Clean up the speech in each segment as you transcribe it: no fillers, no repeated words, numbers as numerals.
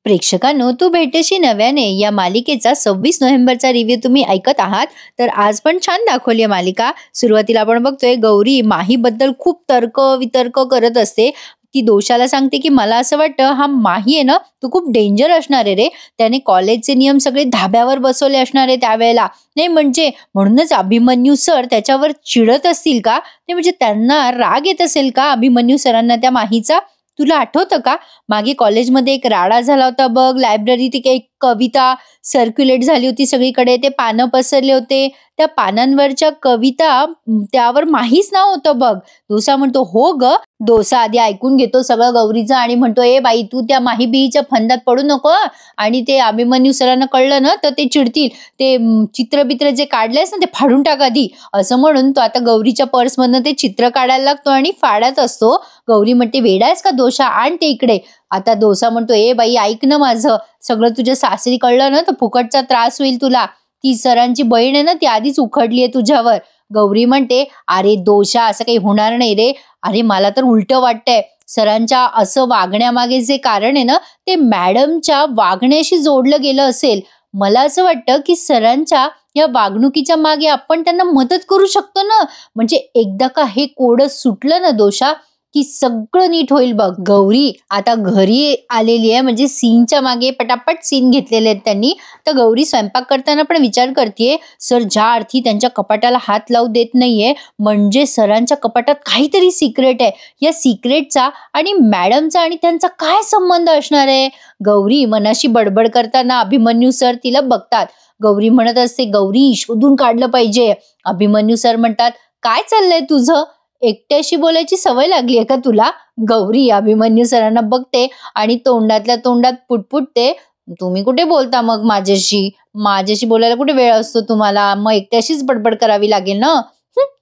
प्रेक्षकांनो, तू भेटशी नव्याने या मालिकेचा 26 नोव्हेंबरचा रिव्ह्यू तुम्ही ऐकत आहात. तर आज पण छान दाखवली आहे मालिका. सुरुवातीला आपण बघतोय गौरी माहीबद्दल खूप तर्क वितर्क करत असते. ती दोषाला सांगते की मला असं वाटतं हा माही आहे ना, तो खूप डेंजर असणार आहे रे. त्याने कॉलेजचे नियम सगळे धाब्यावर बसवले असणार आहे त्यावेळेला. नाही म्हणजे म्हणूनच अभिमन्यू सर त्याच्यावर चिडत असतील का? ते म्हणजे त्यांना राग येत असेल का अभिमन्यू सरांना त्या माहीचा? तुला आठवतं का मागे कॉलेजमध्ये एक राडा झाला होता बघ, लायब्ररीत एक कविता सर्क्युलेट झाली होती सगळीकडे, ते पानं पसरले होते, त्या पानांवरच्या कविता त्यावर माहीच नाव होतं बघ. डोसा म्हणतो हो ग. डोसा आधी ऐकून घेतो सगळं गौरीचं आणि म्हणतो ए बाई तू त्या माही बिहीच्या फंदात पडू नको हं. आणि ते अभिमन्यू सरांना कळलं ना तर ते चिडतील. ते चित्रबित्र जे काढलेस ना ते फाडून टाक आधी, असं म्हणून तो आता गौरीच्या पर्समधनं ते चित्र काढायला लागतो आणि फाडत असतो. गौरी म्हणते वेडायस का डोसा, आण ते इकडे. आता डोसा म्हणतो ए बाई ऐक ना माझं, सगळं तुझ्या सासरी कळलं ना तर फुकटचा त्रास होईल तुला. ती सरांची बहीण आहे ना ती आधीच उखडली आहे तुझ्यावर. गौरी म्हणते अरे डोसा असं काही होणार नाही रे. अरे मला तर उलटं वाटतंय. सरांच्या असं वागण्यामागे जे कारण आहे ना ते मॅडमच्या वागण्याशी जोडलं गेलं असेल. मला असं वाटतं की सरांच्या या वागणुकीच्या मागे आपण त्यांना मदत करू शकतो ना. म्हणजे एकदा का हे कोड सुटलं ना दोषा की सगळं नीट होईल बघ. गौरी आता घरी आलेली आहे म्हणजे सीनच्या मागे पटापट सीन घेतलेले आहेत त्यांनी. तर गौरी स्वयंपाक करताना पण विचार करतेय सर ज्या अर्थी त्यांच्या कपाटाला हात लावू देत नाहीये म्हणजे सरांच्या कपाटात काहीतरी सिक्रेट आहे. या सिक्रेटचा आणि मॅडमचा आणि त्यांचा काय संबंध असणार आहे? गौरी मनाशी बडबड करताना अभिमन्यू सर तिला बघतात. गौरी म्हणत असते गौरी शोधून काढलं पाहिजे. अभिमन्यू सर म्हणतात काय चाललंय तुझं, एकट्याशी बोलायची सवय लागली आहे का तुला? गौरी अभिमन्यू सरांना बघते आणि तोंडातल्या तोंडात पुटपुटते. तुम्ही कुठे बोलता मग माझ्याशी बोलायला कुठे वेळ असतो तुम्हाला? मग एकट्याशीच बडबड करावी लागेल ना.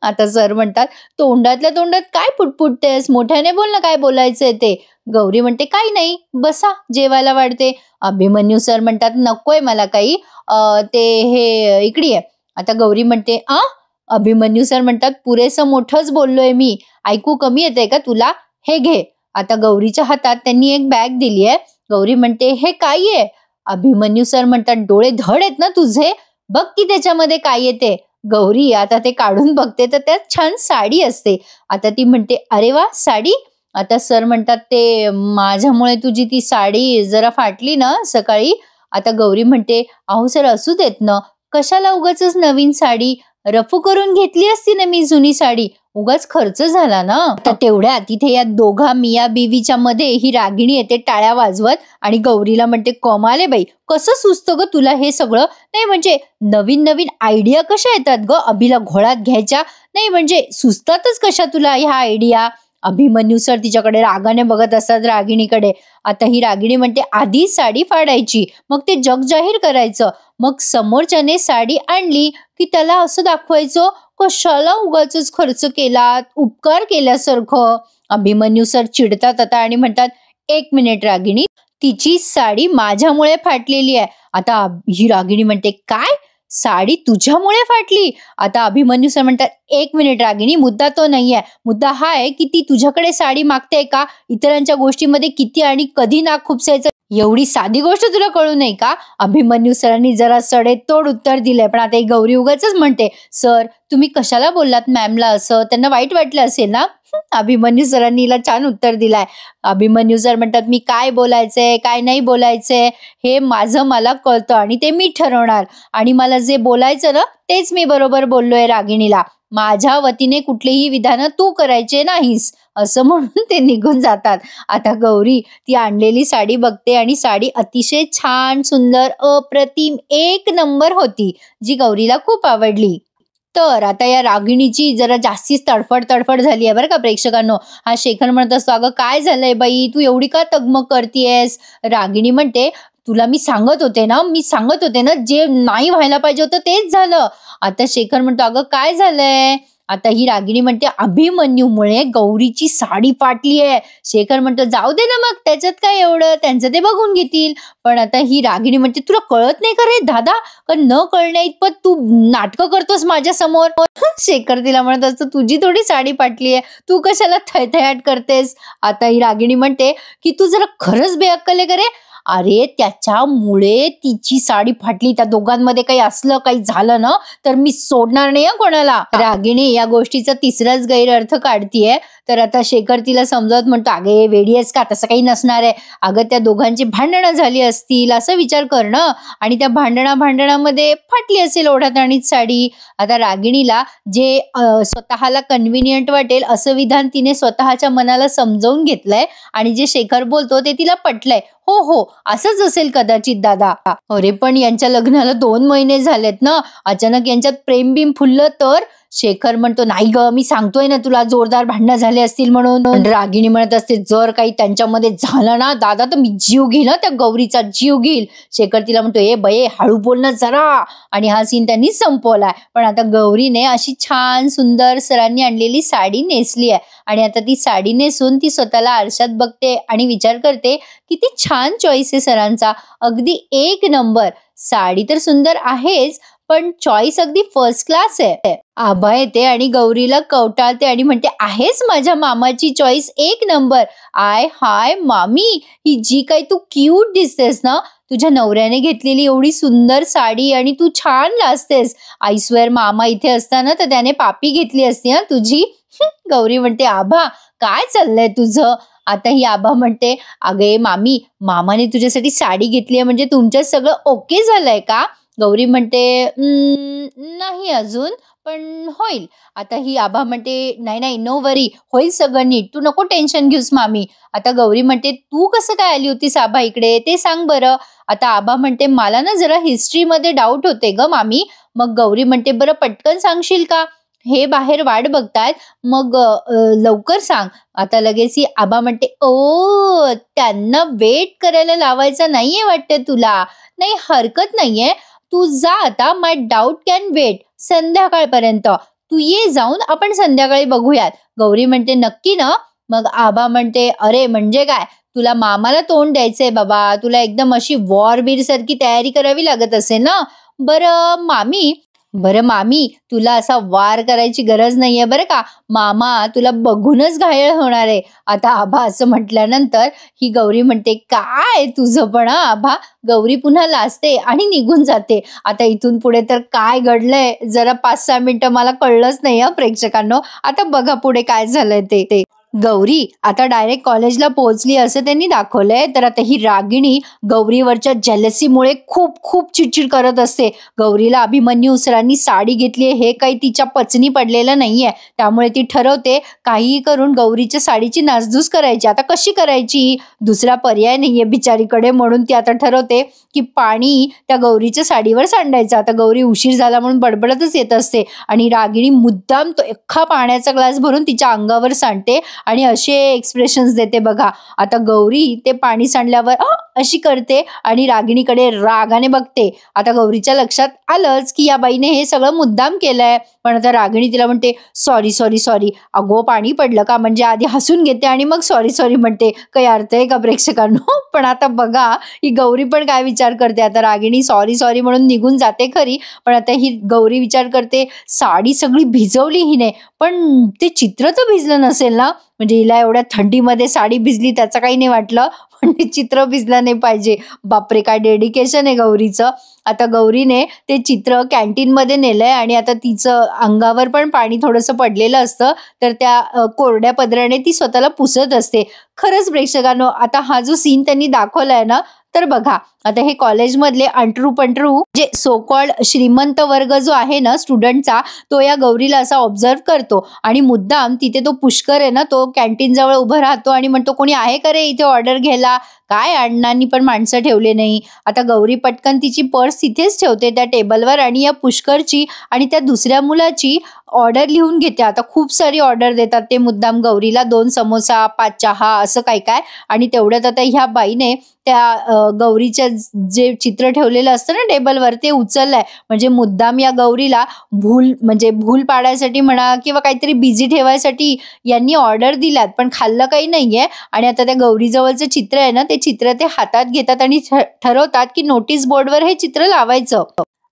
आता सर म्हणतात तोंडातल्या तोंडात काय पुटपुटतेस, मोठ्याने बोल ना काय बोलायचंय ते. गौरी म्हणते काही नाही बसा जेवायला वाढते. अभिमन्यू सर म्हणतात नकोय मला काही, ते हे इकडे आहे. आता गौरी म्हणते अभिमन्यू सर म्हणतात पुरेसं मोठंच बोललोय मी, ऐकू कमी येतंय का तुला? हे घे. आता गौरीच्या हातात त्यांनी एक बॅग दिली आहे. गौरी म्हणते हे काय आहे? अभिमन्यू सर म्हणतात डोळे धड आहेत ना तुझे, बघ की त्याच्यामध्ये काय येते. गौरी आता ते काढून बघते तर त्यात छान साडी असते. आता ती म्हणते अरे वा साडी. आता सर म्हणतात ते माझ्यामुळे तुझी ती साडी जरा फाटली ना सकाळी. आता गौरी म्हणते अहो सर असू देत ना, कशाला उगाचच नवीन साडी, रफू करून घेतली असती ना मी जुनी साडी, उगाच खर्च झाला ना. तर तेवढ्या तिथे या दोघा मिया बीवीच्या मध्ये ही रागिणी येते टाळ्या वाजवत आणि गौरीला म्हणते कमाल आहे बाई, कसं सुचतं ग तुला हे सगळं? नाही म्हणजे नवीन नवीन आयडिया कशा येतात ग अभिला घोळात घ्यायच्या? नाही म्हणजे सुचतातच कशा तुला ह्या आयडिया? अभिमन्यू सर तिच्याकडे रागाने बघत असतात रागिणीकडे. आता ही रागिणी म्हणते आधी साडी फाडायची मग ते जग जाहीर करायचं, मग समोरच्याने साडी आणली की त्याला असं दाखवायचं कशाला उगाचच खर्च केला, उपकार केल्यासारखं. अभिमन्यू सर चिडतात आता आणि म्हणतात एक मिनिट रागिणी, तिची साडी माझ्यामुळे फाटलेली आहे. आता ही रागिणी म्हणते काय, साडी तुझ्यामुळे फाटली? आता अभिमन्यू सर म्हणतात एक मिनिट रागिणी, मुद्दा तो नाहीये, मुद्दा हा आहे की ती तुझ्याकडे साडी मागते का? इतरांच्या गोष्टीमध्ये किती आणि कधी नाक खुपसायचं एवढी साधी गोष्ट तुला कळू नये का? अभिमन्यू सरांनी जरा सडेतोड उत्तर दिलंय. पण आता ही गौरी उगाचच म्हणते सर तुम्ही कशाला बोललात मॅमला असं, त्यांना वाईट वाटलं असेल ना. अभिमन्यू सरांनी हिला छान उत्तर दिलाय. अभिमन्यू सर म्हणतात मी काय बोलायचंय काय नाही बोलायचंय हे माझं मला कळतं आणि ते मी ठरवणार, आणि मला जे बोलायचं ना तेच मी बरोबर बोललोय रागिणीला. माझ्या वतीने कुठलेही विधान तू करायचे नाहीस, असं म्हणून ते निघून जातात. आता गौरी ती आणलेली साडी बघते आणि साडी अतिशय छान सुंदर अप्रतिम एक नंबर होती जी गौरीला खूप आवडली. तर आता या रागिणीची जरा जास्तीच तडफड झाली आहे बरं का प्रेक्षकांनो. हा शेखर म्हणत असतो अगं काय झालंय बाई, तू एवढी का तगमग करतेयस? रागिणी म्हणते तुला मी सांगत होते ना जे नाही व्हायला पाहिजे होतं तेच झालं. आता शेखर म्हणतो अगं काय झालंय? आता ही रागिणी म्हणते अभिमन्यूमुळे गौरीची साडी फाटली आहे. शेखर म्हणतो जाऊ दे ना मग त्याच्यात काय एवढं, त्यांचं ते बघून घेतील. पण आता ही रागिणी म्हणते तुला कळत नाही का रे दादा, का न कळण्या इतपत तू नाटकं करतोस माझ्या समोर. शेखर तिला म्हणत असतो तुझी थोडी साडी फाटली आहे, तू कशाला थैथयाट करतेस? आता ही रागिणी म्हणते की तू जरा खरंच बेअक्कल आहे का रे? अरे त्याच्यामुळे तिची साडी फाटली. त्या दोघांमध्ये काही असलं काही झालं ना तर मी सोडणार नाही कोणाला. रागिणी या गोष्टीचा तिसराच गैरअर्थ काढतीये. तर आता शेखर तिला समजावत म्हणतो, अगे वेडी आहेस का, तसं काही नसणार आहे. अगं त्या दोघांची भांडणं झाली असतील असं विचार करणं, आणि त्या भांडणामध्ये फाटली असेल ओढ्यात आणि साडी. आता रागिणीला जे स्वतःला कन्व्हिनियंट वाटेल असं विधान तिने स्वतःच्या मनाला समजावून घेतलंय, आणि जे शेखर बोलतो ते तिला पटलंय. हो हो असंच असेल कदाचित दादा. अरे पण यांच्या लग्नाला 2 महिने झालेत ना, अचानक यांच्यात प्रेम बिम फुललं तर. शेखर म्हणतो, नाही ग मी सांगतोय ना तुला, जोरदार भांडणं झाले असतील म्हणून. रागिणी म्हणत असते, जर काही त्यांच्यामध्ये झालं ना दादा तर मी जीव घेईल, त्या गौरीचा जीव घेईल. शेखर तिला म्हणतो, ए बये हळू बोल ना जरा. आणि हा सीन त्यांनी संपवलाय. पण आता गौरीने अशी छान सुंदर सरांनी आणलेली साडी नेसली आहे, आणि आता ती साडी नेसून ती स्वतःला आरशात बघते आणि विचार करते, किती छान चॉईस आहे सरांचा, अगदी 1 नंबर. साडी तर सुंदर आहेच पण चॉईस अगदी फर्स्ट क्लास आहे. आभा येते आणि गौरीला कवटाळते आणि म्हणते, आहेच माझ्या मामाची चॉईस 1 नंबर. आय हाय मामी, ही जी काही तू क्यूट दिसतेस ना, तुझ्या नवऱ्याने घेतलेली एवढी सुंदर साडी, आणि तू छान लाजतेस. आय स्वेअर मामा इथे असताना तर त्याने पापी घेतली असती ना तुझी. गौरी म्हणते, आभा काय चाललंय तुझं. आता ही आभा म्हणते, अगे मामी, मामाने तुझ्यासाठी साडी घेतली आहे म्हणजे तुमचं सगळं ओके झालंय का. गौरी म्हणते, नाही अजून, पण होईल. आता ही आभा म्हणते, नाही नाही नो वरी, होईल सगळं नीट, तू नको टेन्शन घेऊस मामी. आता गौरी म्हणते, तू कसं काय आली होतीस आभा इकडे ते सांग बरं. आता आभा म्हणते, मला ना जरा हिस्ट्रीमध्ये डाऊट होते ग मामी. मग गौरी म्हणते, बरं पटकन सांगशील का, हे बाहेर वाट बघतायत, मग लवकर सांग. आता लगेच ही आबा म्हणते, ओ त्यांना वेट करायला लावायचा नाहीये वाटतं तुला. नाही हरकत नाहीये, तू जा आता, माय डाऊट कॅन वेट, संध्याकाळपर्यंत तू ये जाऊन, आपण संध्याकाळी बघूयात. गौरी म्हणते, नक्की ना. मग आबा म्हणते, अरे म्हणजे काय, तुला मामाला तोंड द्यायचंय बाबा, तुला एकदम अशी वॉर बीर सारखी तयारी करावी लागत असेल ना. बरं मामी, तुला असा वार करायची गरज नाहीये बरं का, मामा तुला बघूनच घायल होणार आहे. आता आभा असं म्हटल्यानंतर ही गौरी म्हणते, काय तुझं पण आभा. गौरी पुन्हा लाजते आणि निघून जाते. आता इथून पुढे तर काय घडलंय जरा 5-6 मिनिटं मला कळलंच नाही प्रेक्षकांनो. आता बघा पुढे काय झालंय ते. गौरी आता डायरेक्ट कॉलेजला पोहोचली असं त्यांनी दाखवलंय. तर आता ही रागिणी गौरीवरच्या जेलसीमुळे खूप खूप चिडचिड करत असते. गौरीला अभिमन्यू सरांनी साडी घेतली हे काही तिच्या पचनी पडलेलं नाहीये, त्यामुळे ती ठरवते काहीही करून गौरीच्या साडीची नासधूस करायची. आता कशी करायची, दुसरा पर्याय नाहीये बिचारीकडे, म्हणून ती आता ठरवते की पाणी त्या गौरीच्या साडीवर सांडायचं. आता गौरी उशीर झाला म्हणून बडबडतच येत असते आणि रागिणी मुद्दाम तो अख्खा पाण्याचा ग्लास भरून तिच्या अंगावर सांडते आणि असे एक्सप्रेशन्स देते बघा. आता गौरी ते पाणी सांडल्यावर अशी करते आणि रागिणीकडे रागाने बघते. आता गौरीच्या लक्षात आलंच की या बाईने हे सगळं मुद्दाम केलंय. पण आता रागिणी तिला म्हणते, सॉरी सॉरी सॉरी, अगो पाणी पडलं का, म्हणजे आधी हसून घेते आणि मग सॉरी सॉरी म्हणते. काही अर्थ आहे का प्रेक्षकांनो. पण आता बघा ही गौरी पण काय विचार करते. आता रागिणी सॉरी सॉरी म्हणून निघून जाते खरी, पण आता ही गौरी विचार करते, साडी सगळी भिजवली हिने, पण ते चित्र तर भिजलं नसेल ना, म्हणजे हिला एवढ्या थंडीमध्ये साडी भिजली त्याचं काही नाही वाटलं, पण ते चित्र भिजलं नाही पाहिजे. बापरे काय डेडिकेशन आहे गौरीचं. आता गौरीने ते चित्र कॅन्टीनमध्ये नेलंय आणि आता तिचं अंगावर पण पाणी थोडंसं पडलेलं असतं, तर त्या कोरड्या पदराने ती स्वतःला पुसत असते. खरंच प्रेक्षकांनो, आता हा जो सीन त्यांनी दाखवलाय ना, तर बघा आता हे कॉलेजमधले अंटरू पंटरू जे सो कॉल्ड श्रीमंत वर्ग जो आहे ना स्टुडंटचा, तो या गौरीला असा ऑब्झर्व करतो आणि मुद्दाम तिथे तो पुष्कर आहे ना, तो कॅन्टीन जवळ उभा राहतो आणि म्हणतो, कोणी आहे का रे इथे ऑर्डर घ्यायला. काय अण्णांनी पण माणसं ठेवले नाही. आता गौरी पटकन तिची पर्स तिथेच ठेवते त्या टेबलवर आणि या पुष्करची आणि त्या दुसऱ्या मुलाची ऑर्डर लिहून घेते. आता खूप सारी ऑर्डर देतात ते मुद्दाम गौरीला, 2 समोसा 5 चहा असं काय काय. आणि तेवढ्यात आता ह्या बाईने त्या गौरीच्या जे चित्र ठेवलेलं असतं ना टेबलवर ते उचललंय, म्हणजे मुद्दाम या गौरीला भूल पाडायसाठी म्हणा किंवा काहीतरी बिझी ठेवायसाठी यांनी ऑर्डर दिल्यात, पण खाल्लं काही नाहीये. आणि आता त्या गौरीजवळचं चित्र आहे ना, ते चित्र ते हातात घेतात आणि ठरवतात की नोटीस बोर्डवर हे चित्र लावायचं.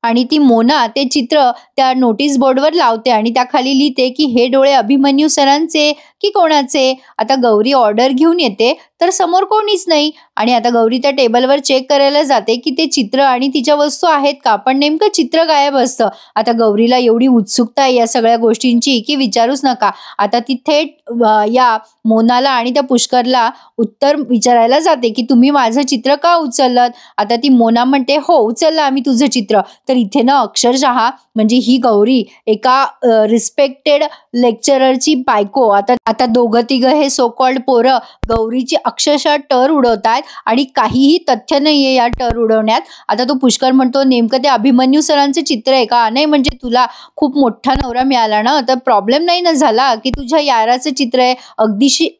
आणि ती मोना ते चित्र त्या नोटीस बोर्डवर लावते आणि त्याखाली लिहिते की हे डोळे अभिमन्यू सरांचे की कोणाचे. आता गौरी ऑर्डर घेऊन येते तर समोर कोणीच नाही आणि आता गौरी त्या टेबलवर चेक करायला जाते की ते चित्र आणि तिच्या वस्तू आहेत का, पण नेमकं चित्र गायब असतं. आता गौरीला एवढी उत्सुकता आहे या सगळ्या गोष्टींची की विचारूच नका. आता ती थेट या मोनाला आणि त्या पुष्करला उत्तर विचारायला जाते की तुम्ही माझं चित्र का उचललं. आता ती मोना म्हणते हो उचललं आम्ही तुझं चित्र. तर इथे ना अक्षरशः म्हणजे ही गौरी एका रिस्पेक्टेड लेक्चररची बायको. आता दोघं तिघं हे सो कॉल्ड पोरं गौरीची अक्षरशः टर उडवतायत आणि काहीही तथ्य नाहीये या टर उडवण्यात. आता तो पुष्कर म्हणतो नेमकं ते अभिमन्यू सरांचे चित्र आहे का. नाही म्हणजे तुला खूप मोठा नवरा मिळाला ना तर प्रॉब्लेम नाही ना झाला की तुझ्या याराचं चित्र आहे.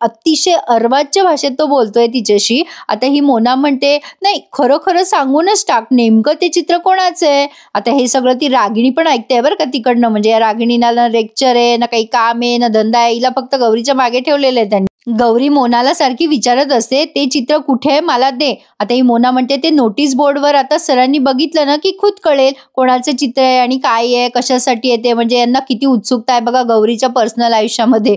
अतिशय अर्वाच्य भाषेत तो बोलतोय तिच्याशी. आता ही मोना म्हणते नाही खरं खरं सांगूनच टाक नेमकं ते चित्र कोणाचं आहे. आता हे सगळं ती रागिणी पण ऐकते बरं का तिकडनं. म्हणजे या रागिणीला ना लेक्चर आहे ना काही काम आहे ना धंदा आहे, हिला फक्त गौरीच्या मागे ठेवलेलं आहे त्यांनी. गौरी मोनाला सारखी विचारत असते ते चित्र कुठे आहे मला दे. आता ही मोना म्हणते ते नोटीस बोर्डवर आता सरांनी बघितलं ना की खुद कळेल कोणाचं चित्र आहे आणि काय आहे कशासाठी आहे ते. म्हणजे यांना किती उत्सुकता आहे बघा गौरीच्या पर्सनल आयुष्यामध्ये.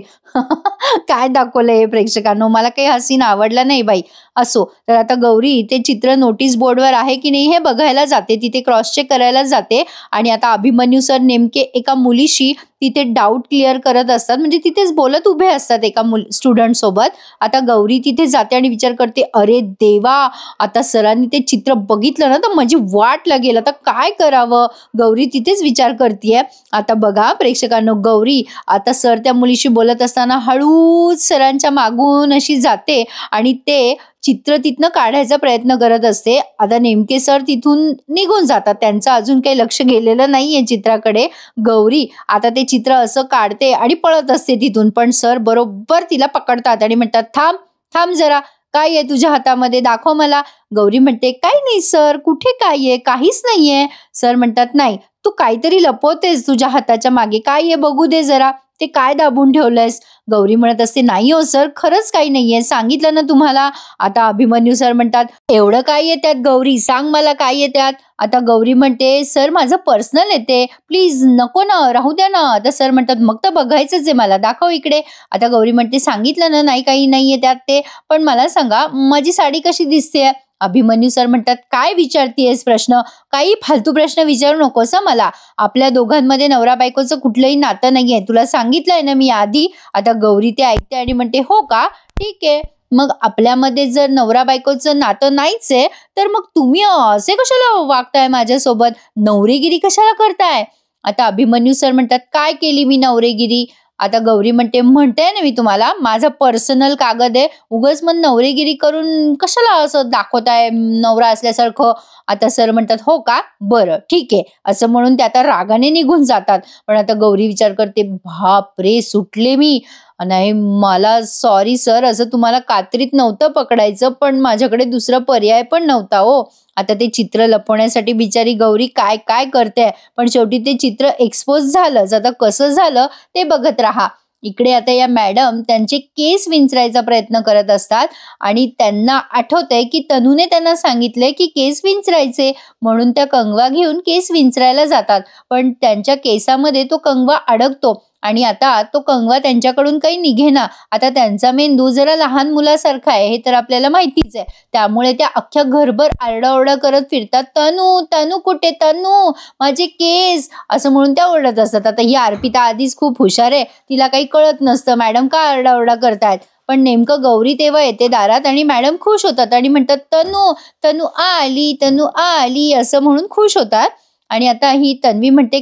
काय दाखवलंय हे प्रेक्षकांनो. मला काही हा सीन आवडला नाही बाई. असो तर आता गौरी ते चित्र नोटीस बोर्डवर आहे की नाही हे बघायला जाते, तिथे क्रॉस चेक करायला जाते. आणि आता अभिमन्यू सर नेमके एका मुलीशी तिथे डाऊट क्लिअर करत असतात, म्हणजे तिथेच बोलत उभे असतात एका स्टुडंट सोबत. आता गौरी तिथे जाते आणि विचार करते अरे देवा आता सरांनी ते चित्र बघितलं ना तर माझी वाट लागेल, आता काय करावं. गौरी तिथेच विचार करतेय. आता बघा प्रेक्षकांनो गौरी आता सर त्या मुलीशी बोलत असताना हळूच सरांच्या मागून अशी जाते आणि ते चित्र तिथनं काढायचा प्रयत्न करत असते. आता नेमके सर तिथून निघून जातात, त्यांचं अजून काही लक्ष गेलेलं नाहीये चित्राकडे. गौरी आता ते चित्र असं काढते आणि पळत असते तिथून, पण सर बरोबर तिला पकडतात आणि म्हणतात थांब थांब जरा, काय आहे तुझ्या हातामध्ये दाखव मला. गौरी म्हणते काही नाही सर, कुठे काय आहे, काहीच नाहीये. सर म्हणतात नाही तू काहीतरी लपवतेस तुझ्या हाताच्या मागे, काय आहे बघू दे जरा, ते काय दाबून ठेवलंयस. गौरी म्हणत असते नाही हो सर खरंच काही नाहीये, सांगितलं ना तुम्हाला. आता अभिमन्यू सर म्हणतात एवढं काय आहे त्यात गौरी, सांग मला काय आहे त्यात. आता गौरी म्हणते सर माझं पर्सनल आहे ते, प्लीज नको ना, राहू द्या ना. आता सर म्हणतात मग तर बघायचंच आहे मला, दाखव इकडे. आता गौरी म्हणते सांगितलं ना नाही काही नाहीये त्यात ते, पण मला सांगा माझी साडी कशी दिसते. अभिमन्यू सर म्हणतात काय विचारतीयस प्रश्न, काही फालतू प्रश्न विचारू नकोस मला. आपल्या दोघांमध्ये नवरा बायकोचं कुठलंही नातं नाहीये, तुला सांगितलंय ना मी आधी. आता गौरी ते ऐकते आणि म्हणते हो का ठीक आहे, मग आपल्यामध्ये जर नवरा बायकोचं नातं नाहीच आहे तर मग तुम्ही असे कशाला वागताय माझ्यासोबत, नवरेगिरी कशाला करताय. आता अभिमन्यू सर म्हणतात काय केली मी नवरेगिरी. आता गौरी म्हणते ना मी तुम्हाला माझा पर्सनल कागद आहे, उगाच मग नवरेगिरी करून कशाला असं दाखवताय नवरा असल्यासारखं. आता सर म्हणतात हो का बरं ठीक आहे असं म्हणून ते आता रागाने निघून जातात. पण आता गौरी विचार करते बाप रे सुटले मी, नाही मला सॉरी सर, असं तुम्हाला कात्रीत नव्हतं पकडायचं पण माझ्याकडे दुसरा पर्याय पण नव्हता हो. आता ते चित्र लपवण्यासाठी बिचारी गौरी काय काय करते, पण शेवटी ते चित्र एक्सपोज झालंच. आता कसं झालं ते बघत राहा. इकडे आता या मॅडम त्यांचे केस विंचरायचा प्रयत्न करत असतात आणि त्यांना आठवतंय की तनूने त्यांना सांगितलंय की केस विंचरायचे, म्हणून त्या कंगवा घेऊन केस विंचरायला जातात. पण त्यांच्या केसामध्ये तो कंगवा अडकतो आणि आता तो कंगवा त्यांच्याकडून काही निघेना. आता त्यांचा मेंदू जरा लहान मुलासारखा आहे हे तर आपल्याला माहितीच आहे, त्यामुळे त्या अख्ख्या घरभर आरडाओरडा करत फिरतात तनू तनू कुठे, तनू माझे केस असं म्हणून त्या ओरडत असतात. आता ही अर्पिता आधीच खूप हुशार आहे, तिला काही कळत नसतं मॅडम का आरडाओरडा करतायत. पण नेमकं गौरी तेव्हा येते दारात आणि मॅडम खुश होतात आणि म्हणतात तनू तनू आली तनू आली असं म्हणून खुश होतात. आणि आता ही तन्वी म्हणते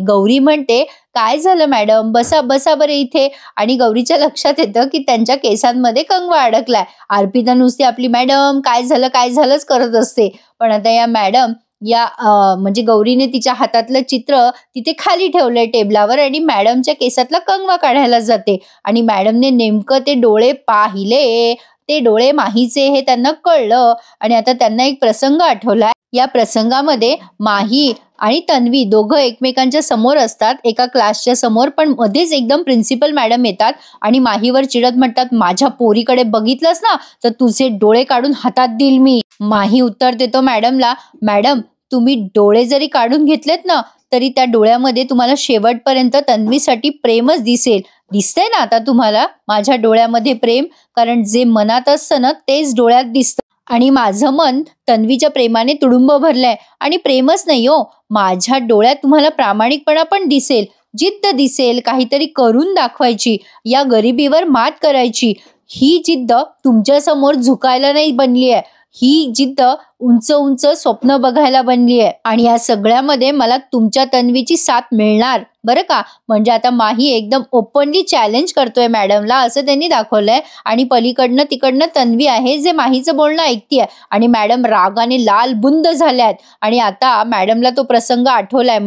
गौरी म्हणते काय झालं मॅडम, बसा बसा बरं इथे. आणि गौरीच्या लक्षात येतं की त्यांच्या केसांमध्ये कंगवा अडकलाय. अर्पिता नुसती आपली मॅडम काय झालंच करत असते. पण आता या मॅडम म्हणजे गौरीने तिच्या हातातलं चित्र तिथे खाली ठेवलंय टेबलावर आणि मॅडमच्या केसातला कंगवा काढायला जाते. आणि मॅडमने नेमकं ते डोळे पाहिले, ते डोळे माहीचे हे त्यांना कळलं. आणि आता त्यांना एक प्रसंग आठवलाय. या प्रसंगामध्ये माही आणि तन्वी दोघं एकमेकांच्या समोर असतात, एका क्लासच्या समोर, पण मध्येच एकदम प्रिन्सिपल मॅडम येतात आणि माहीवर चिडत म्हणतात माझ्या पोरीकडे बघितलंस ना तर तुझे डोळे काढून हातात देईल मी. माही उत्तर देतो मॅडमला, मॅडम तुम्ही डोळे जरी काढून घेतलेत ना, तरी त्या डोळ्यामध्ये तुम्हाला शेवटपर्यंत तन्वीसाठी प्रेमच दिसेल. दिसतंय ना आता तुम्हाला माझ्या डोळ्यामध्ये प्रेम? कारण जे मनात असतं ना तेच डोळ्यात दिसतं. आणि माझं मन तन्वीच्या प्रेमाने तुडुंब भरलंय. आणि प्रेमच नाही हो, माझ्या डोळ्यात तुम्हाला प्रामाणिकपणा पण दिसेल, जिद्द दिसेल, काहीतरी करून दाखवायची, या गरिबीवर मात करायची. ही जिद्द तुमच्या समोर झुकायला नाही बनली आहे. ही जिद्द उंच उंच स्वप्न बघायला बनली आहे. आणि या सगळ्यामध्ये मला तुमच्या तन्वीची साथ मिळणार बरं का. म्हणजे आता माही एकदम ओपनली चॅलेंज करतोय मॅडमला, असं त्यांनी दाखवलंय. आणि पलीकडनं तिकडनं तन्वी आहे जे माहीचं बोलणं ऐकतीये. आणि मॅडम रागाने लाल बुंद झाल्यात. आणि आता मॅडमला तो प्रसंग आठवलाय.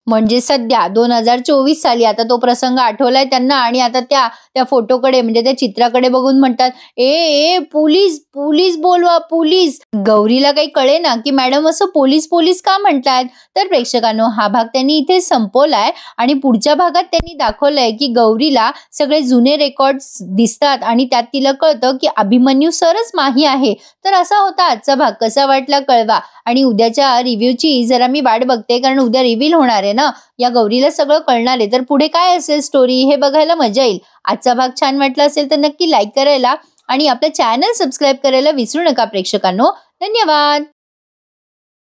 म्हणजे सध्या 2024 साली आता तो प्रसंग आठवलाय त्यांना. आणि आता त्या फोटोकडे म्हणजे त्या चित्राकडे बघून म्हणतात, ए पोलीस पोलीस बोलवा पोलीस. गौरीला काही कळे ना की मॅडम असं पोलीस पोलीस का म्हणतायत. तर प्रेक्षकांनो, हा भाग त्यांनी इथे संपवलाय. आणि पुढच्या भागात त्यांनी दाखवलंय की गौरीला सगळे जुने रेकॉर्ड्स दिसतात आणि त्यात तिला कळतं की अभिमन्यू सरच माही आहे. तर असा होता आजचा भाग. कसा वाटला कळवा. आणि उद्याच्या रिव्ह्यूची जरा मी वाट बघते, कारण उद्या रिव्हील होणार आहे ना, या गौरीला सगळं कळणार आहे. तर पुढे काय असेल स्टोरी हे बघायला मजा येईल. आजचा भाग छान वाटला असेल तर नक्की लाईक करायला आणि आपलं चॅनल सबस्क्राईब करायला विसरू नका प्रेक्षकांनो. धन्यवाद.